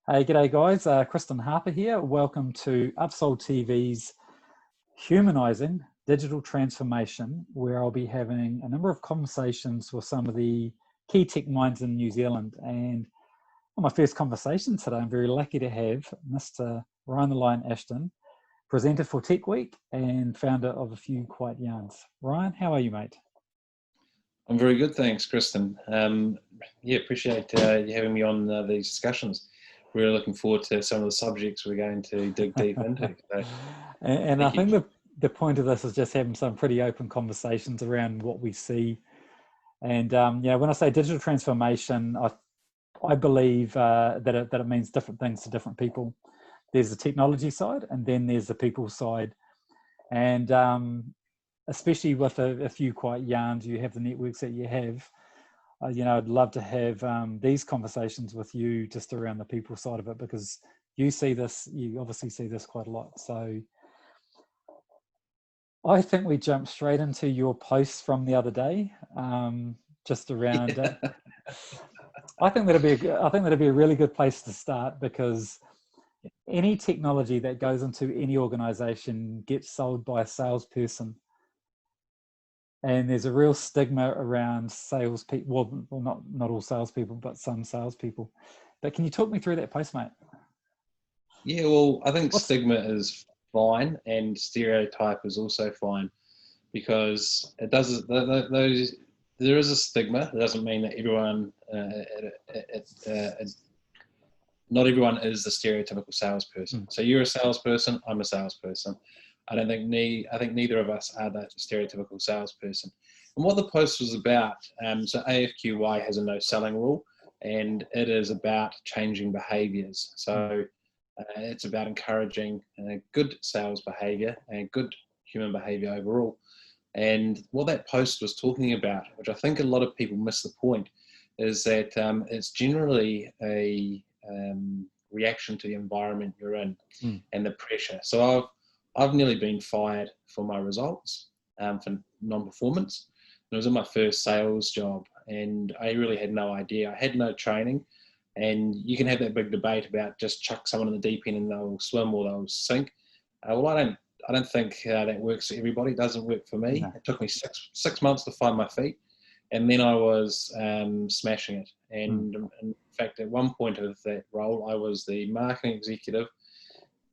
Hey, g'day guys, Kristen Harper here. Welcome to UpSol TV's Humanising Digital Transformation, where I'll be having a number of conversations with some of the key tech minds in New Zealand. And on my first conversation today, I'm very lucky to have Mr. Ryan the Lion Ashton, presenter for Tech Week and founder of A Few Quiet Yarns. Ryan, how are you, mate? I'm very good, thanks, Kristen. Appreciate you having me on these discussions. Really looking forward to some of the subjects we're going to dig deep into. So, and I think the point of this is just having some pretty open conversations around what we see. And when I say digital transformation, I believe that it means different things to different people. There's the technology side, and then there's the people side. And especially with a few quiet yarns, you have the networks that you have. I'd love to have these conversations with you just around the people side of it, because you obviously see this quite a lot. So I think we jump straight into your post from the other day, just around it. I think that'd be a really good place to start, because any technology that goes into any organization gets sold by a salesperson. And there's a real stigma around salespeople. Well, not all salespeople, but some salespeople. But can you talk me through that post, mate? Yeah, well, I think stigma is fine, and stereotype is also fine, because it does there is a stigma. It doesn't mean that everyone, not everyone is the stereotypical salesperson. So you're a salesperson, I'm a salesperson. I think neither of us are the stereotypical salesperson. And what the post was about, so AFQY has a no selling rule, and it is about changing behaviours. So it's about encouraging good sales behaviour and good human behaviour overall. And what that post was talking about, which I think a lot of people miss the point, is that it's generally a reaction to the environment you're in and the pressure. So I've nearly been fired for my results, for non-performance. It was in my first sales job, and I really had no idea. I had no training, and you can have that big debate about just chuck someone in the deep end and they'll swim or they'll sink. Well, I don't think that works for everybody. It doesn't work for me. No. It took me six months to find my feet, and then I was smashing it. And in fact, at one point of that role, I was the marketing executive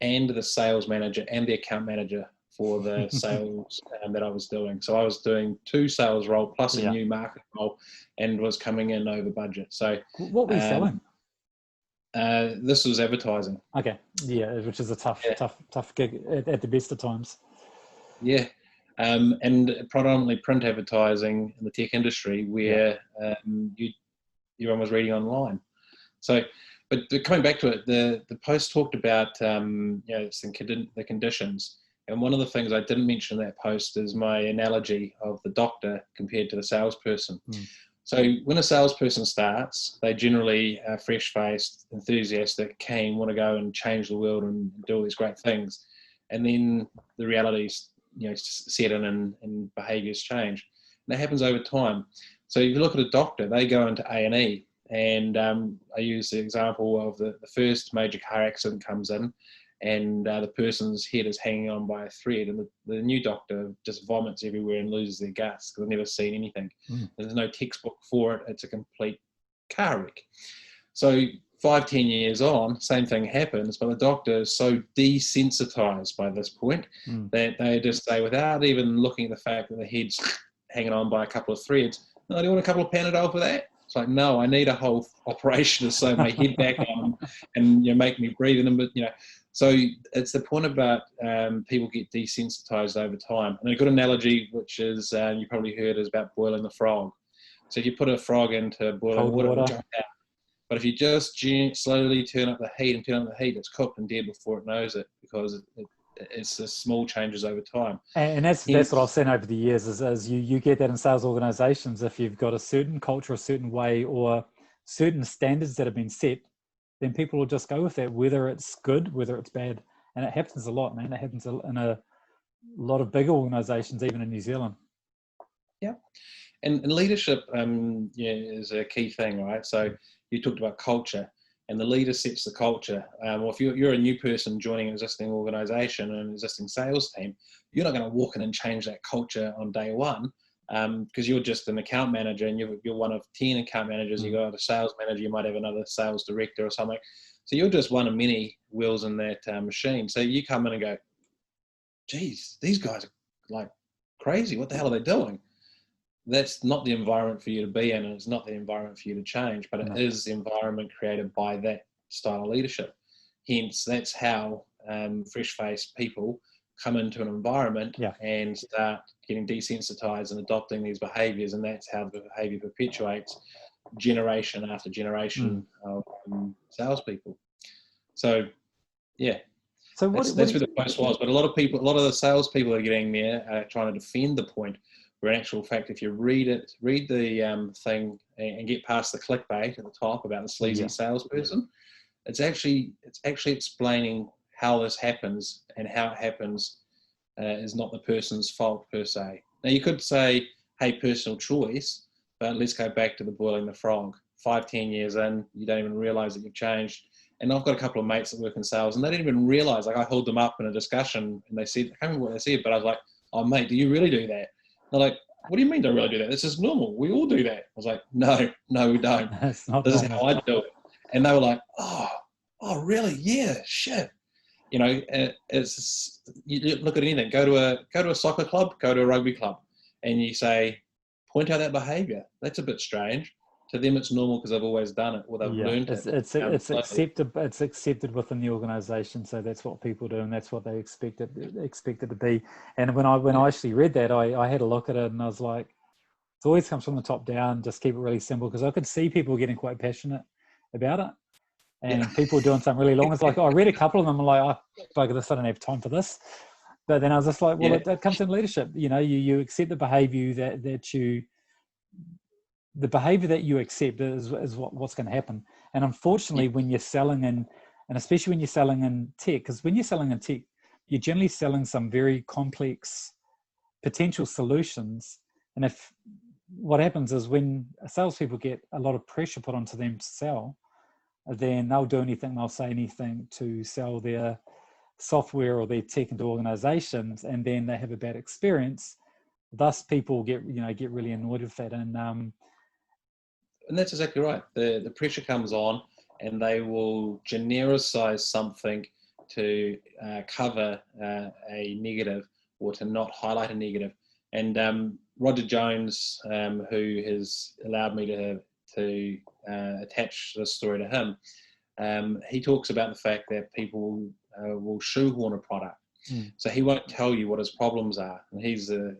and the sales manager and the account manager for the sales that I was doing. So I was doing 2 sales role plus a new marketing role, and was coming in over budget. So what were you selling? This was advertising. Okay, yeah, which is a tough gig at the best of times. Yeah, and predominantly print advertising in the tech industry, where everyone was reading online. So. But coming back to it, the post talked about the conditions, and one of the things I didn't mention in that post is my analogy of the doctor compared to the salesperson. So when a salesperson starts, they generally are fresh-faced, enthusiastic, keen, want to go and change the world and do all these great things, and then the realities set in and behaviours change. And that happens over time. So if you look at a doctor, they go into A&E. And I use the example of the first major car accident comes in, and the person's head is hanging on by a thread, and the new doctor just vomits everywhere and loses their guts because they've never seen anything. There's no textbook for it. It's a complete car wreck. So 5-10 years on, same thing happens, but the doctor is so desensitized by this point that they just say, without even looking at the fact that the head's hanging on by a couple of threads, no, do you want a couple of Panadol for that? It's like, no, I need a whole operation to sew my head back on and make me breathe. So it's the point about people get desensitized over time. And a good analogy, which is you probably heard, is about boiling the frog. So if you put a frog into boiling water, it'll jump out. But if you just slowly turn up the heat, it's cooked and dead before it knows it, because it's the small changes over time. And that's what I've seen over the years is you get that in sales organizations. If you've got a certain culture, a certain way, or certain standards that have been set, then people will just go with that, whether it's good, whether it's bad. And it happens a lot, man. It happens in a lot of big organizations, even in New Zealand. Yeah. And leadership is a key thing, right? So you talked about culture. and the leader sets the culture. Or if you're a new person joining an existing organization and an existing sales team, you're not going to walk in and change that culture on day one, because you're just an account manager, and you're one of 10 account managers. You've got a sales manager, you might have another sales director or something. So you're just one of many wheels in that machine. So you come in and go, geez, these guys are like crazy. What the hell are they doing? That's not the environment for you to be in, and it's not the environment for you to change, but it is the environment created by that style of leadership. Hence, that's how fresh-faced people come into an environment and start getting desensitized and adopting these behaviors, and that's how the behavior perpetuates generation after generation of salespeople. So, yeah. So that's where the post was. But a lot of the salespeople are getting there, trying to defend the point. Where in actual fact, if you read the thing and get past the clickbait at the top about the sleazy salesperson, it's actually explaining how this happens, and how it happens is not the person's fault per se. Now you could say, hey, personal choice, but let's go back to the boiling the frog. 5-10 years in, you don't even realize that you've changed. And I've got a couple of mates that work in sales, and they didn't even realize. Like, I held them up in a discussion, and they said, I can't remember what they said, but I was like, oh mate, do you really do that? They're like, what do you mean don't really do that? This is normal. We all do that. I was like, no, we don't. This is how I do it. And they were like, oh, really? Yeah, shit. You know, it's, you look at anything. Go to a soccer club, go to a rugby club, and you say, point out that behavior. That's a bit strange. To them, it's normal because they've always done it, or they've learned it. It's accepted. It's accepted within the organisation, so that's what people do, and that's what they expect it to be. And when I actually read that, I had a look at it, and I was like, it always comes from the top down. Just keep it really simple, because I could see people getting quite passionate about it, and people doing something really long. It's like, I read a couple of them, and like, bugger this, I don't have time for this. But then I was just like, well, it comes in leadership. You know, you accept the behaviour the behavior that you accept is what's going to happen. And unfortunately, when you're selling and especially when you're selling in tech, because when you're selling in tech, you're generally selling some very complex potential solutions. And if what happens is, when salespeople get a lot of pressure put onto them to sell, then they'll do anything, they'll say anything to sell their software or their tech into organizations, and then they have a bad experience. Thus, people get really annoyed with that. And that's exactly right. The pressure comes on, and they will genericize something to cover a negative, or to not highlight a negative. And Roger Jones, who has allowed me to attach this story to him, he talks about the fact that people will shoehorn a product. So he won't tell you what his problems are. And he's the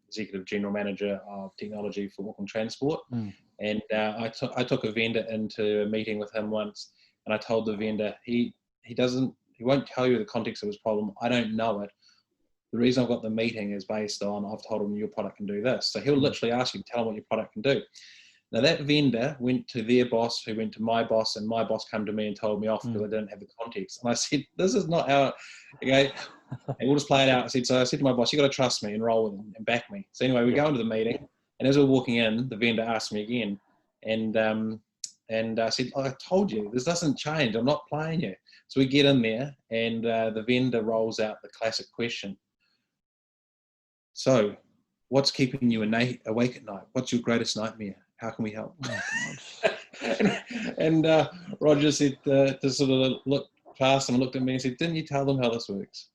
executive general manager of technology for Auckland Transport. And I took a vendor into a meeting with him once, and I told the vendor, he won't tell you the context of his problem. I don't know it. The reason I've got the meeting is based on, I've told him your product can do this. So he'll literally ask you to tell him what your product can do. Now that vendor went to their boss, who went to my boss, and my boss came to me and told me off because I didn't have the context. And I said, this is not how, okay, and we'll just play it out. So I said to my boss, you got to trust me and roll with it and back me. So anyway, we go into the meeting, and as we're walking in, the vendor asked me again. And I said, I told you, this doesn't change. I'm not playing you. So we get in there, and the vendor rolls out the classic question. So what's keeping you awake at night? What's your greatest nightmare? How can we help? and Roger said, to sort of look past him and looked at me and said, didn't you tell them how this works?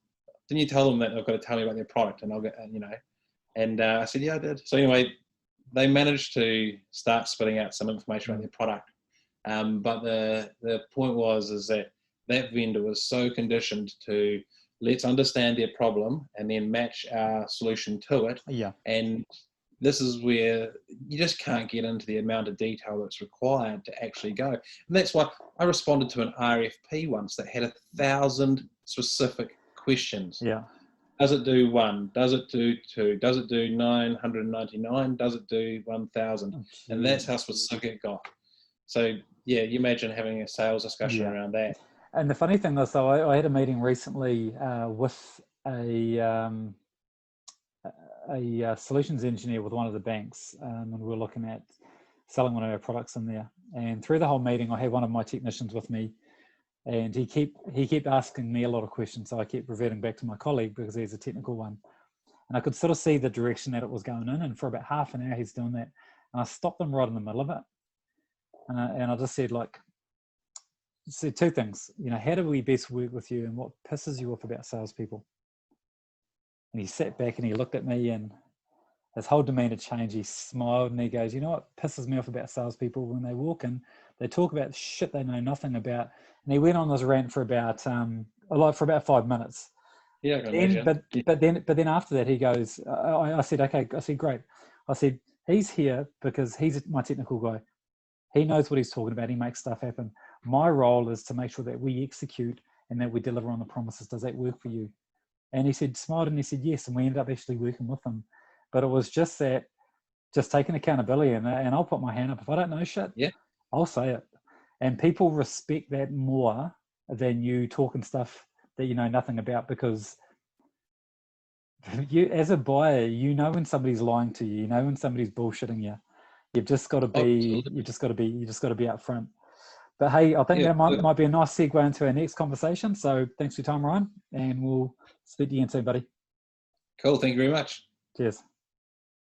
Didn't you tell them that they've got to tell me about their product? And I'll get, and I said, yeah, I did. So anyway, they managed to start spitting out some information about their product. But the point is that vendor was so conditioned to, let's understand their problem and then match our solution to it. And this is where you just can't get into the amount of detail that's required to actually go. And that's why I responded to an RFP once that had 1,000 specific questions. Does it do 1? Does it do 2? Does it do 999? Does it do 1,000? And that's how specific it got. So yeah, you imagine having a sales discussion around that. And the funny thing is, though, I had a meeting recently with a solutions engineer with one of the banks, and we were looking at selling one of our products in there. And through the whole meeting, I had one of my technicians with me, and he kept asking me a lot of questions. So I kept reverting back to my colleague because he's a technical one. And I could sort of see the direction that it was going in. And for about half an hour, he's doing that. And I stopped him right in the middle of it. And I just said, like, two things. You know, how do we best work with you, and what pisses you off about salespeople? And he sat back and he looked at me, and his whole demeanor changed. He smiled and he goes, you know what pisses me off about salespeople? When they walk in, they talk about shit they know nothing about. And he went on this rant for about 5 minutes. Yeah, I can imagine. But then after that, he goes, I said, okay. I said, great. I said, he's here because he's my technical guy. He knows what he's talking about. He makes stuff happen. My role is to make sure that we execute and that we deliver on the promises. Does that work for you? And he smiled and he said, yes. And we ended up actually working with him. But it was just taking accountability. And I'll put my hand up. If I don't know shit, yeah, I'll say it. And people respect that more than you talking stuff that you know nothing about, because you, as a buyer, you know when somebody's lying to you, you know when somebody's bullshitting you. You've just got to be, you just got to be up front. But hey, I think that might be a nice segue into our next conversation. So thanks for your time, Ryan, and we'll speak to you again soon, buddy. Cool. Thank you very much. Cheers.